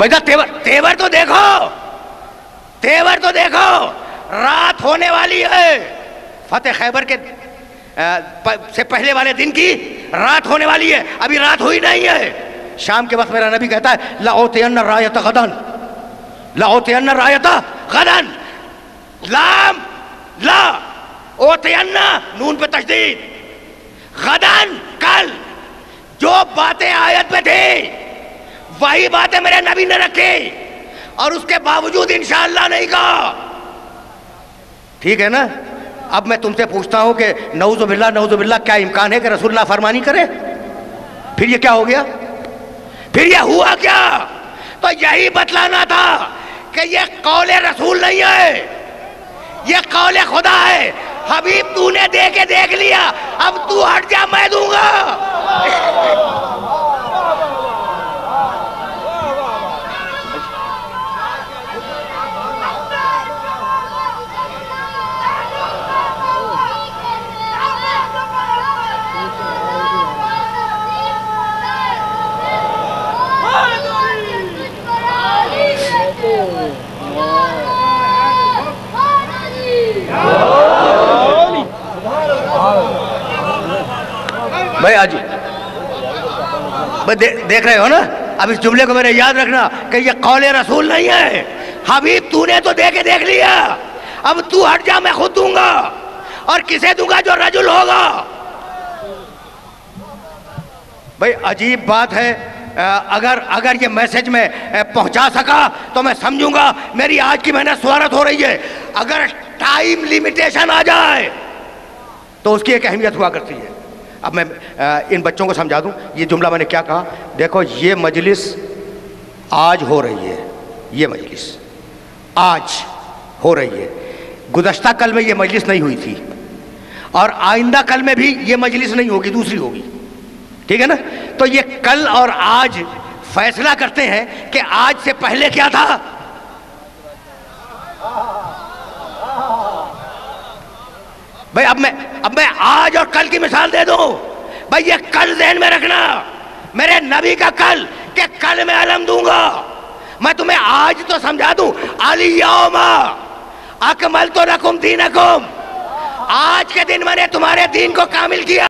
بیٹا تیور تو دیکھو، تیور تو دیکھو، رات ہونے والی ہے، فتح خیبر کے سے پہلے والے دن کی رات ہونے والی ہے، ابھی رات ہوئی نہیں ہے۔ شام کے وقت میرا نبی کہتا ہے لَأُوتِيَنَّ الرَّایَةَ غَدًا، لَأُوتِيَنَّ الرَّایَةَ غَدًا، لام لا اوتین نون پہ تشدید، غدن کل، جو باتیں آیت میں تھی وہی باتیں میرے نبی نے رکھی اور اس کے باوجود انشاءاللہ نہیں کہا۔ ٹھیک ہے نا؟ اب میں تم سے پوچھتا ہوں کہ نعوذ باللہ کیا امکان ہے کہ رسول اللہ فرمانی کرے؟ پھر یہ کیا ہو گیا؟ پھر یہ ہوا کیا؟ تو یہی بتلانا تھا کہ یہ قول رسول نہیں ہے، یہ قول خدا ہے۔ حبیب تو نے دے کے دیکھ لیا، اب تو ہٹ جا، میں دوں گا۔ بھائی آج دیکھ رہے ہو نا، اب اس جملے کو میرے یاد رکھنا کہ یہ قول رسول نہیں ہے۔ حبیب تو نے تو دے کے دیکھ لیا، اب تو ہٹ جا، میں خود دوں گا، اور کسے دوں گا؟ جو رجل ہوگا۔ بھائی عجیب بات ہے، اگر یہ میسج میں پہنچا سکا تو میں سمجھوں گا میری آج کی محنت سوارت ہو رہی ہے۔ اگر ٹائم لیمیٹیشن آ جائے تو اس کی ایک اہمیت ہوا کرتی ہے۔ اب میں ان بچوں کو سمجھا دوں، یہ جملہ میں نے کیا کہا؟ دیکھو یہ مجلس آج ہو رہی ہے، یہ مجلس آج ہو رہی ہے، گزشتہ کل میں یہ مجلس نہیں ہوئی تھی، اور آئندہ کل میں بھی یہ مجلس نہیں ہوگی، دوسری ہوگی، ٹھیک ہے نا؟ تو یہ کل اور آج فیصلہ کرتے ہیں کہ آج سے پہلے کیا تھا۔ بھائی اب میں آج اور کل کی مثال دے دوں۔ بھائی یہ کل ذہن میں رکھنا، میرے نبی کا کل، کہ کل میں علم دوں گا۔ میں تمہیں آج تو سمجھا دوں، الیوم اکملت لکم دینکم، آج کے دن میں نے تمہارے دین کو کامل کیا۔